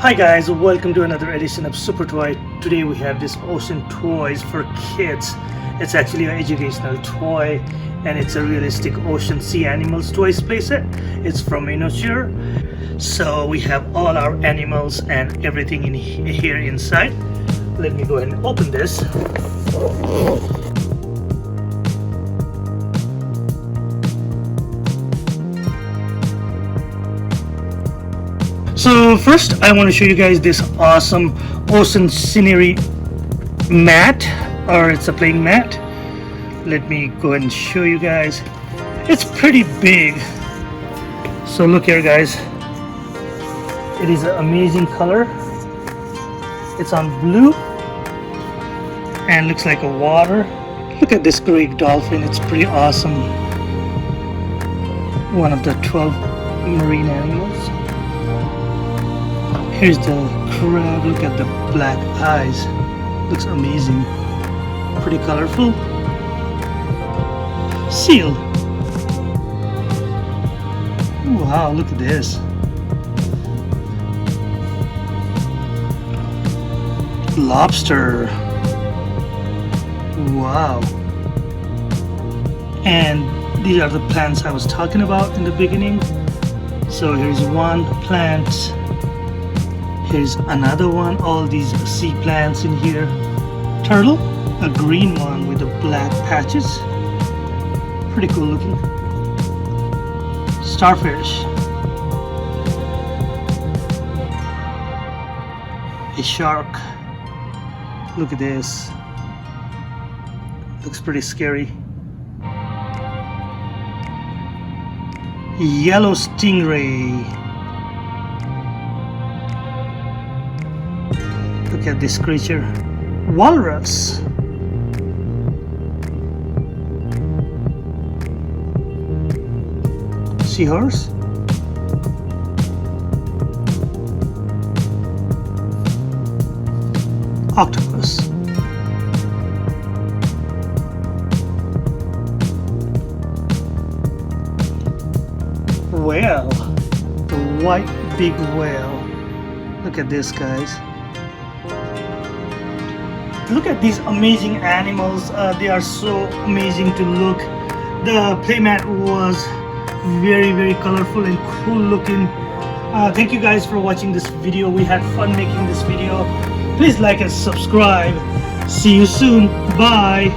Hi guys, welcome to another edition of Super Toy. Today we have this ocean toys for kids. It's actually an educational toy and it's a realistic ocean sea animals toys playset. It's from Miniature. So we have all our animals and everything in here inside. Let me go ahead and open this. So first I want to show you guys this awesome ocean scenery mat, or it's a playing mat. Let me go ahead and show you guys. It's pretty big. So look here guys. It is an amazing color. It's on blue and looks like a water. Look at this great dolphin. It's pretty awesome. One of the 12 marine animals. Here's the crab. Look at the black eyes. Looks amazing. Pretty colorful. Seal. Wow, look at this. Lobster. Wow. And these are the plants I was talking about in the beginning. So here's one plant. Here's another one. All these sea plants in here. Turtle. A green one with the black patches. Pretty cool looking. Starfish. A shark. Look at this. Looks pretty scary. Yellow stingray. Look at this creature. Walrus. Seahorse. Octopus. Whale. The white big whale. Look at this guys. Look at these amazing animals. They are so amazing to look. The playmat was very colorful and cool looking. Thank you guys for watching this video. We had fun making this video. Please like and subscribe. See you soon. Bye.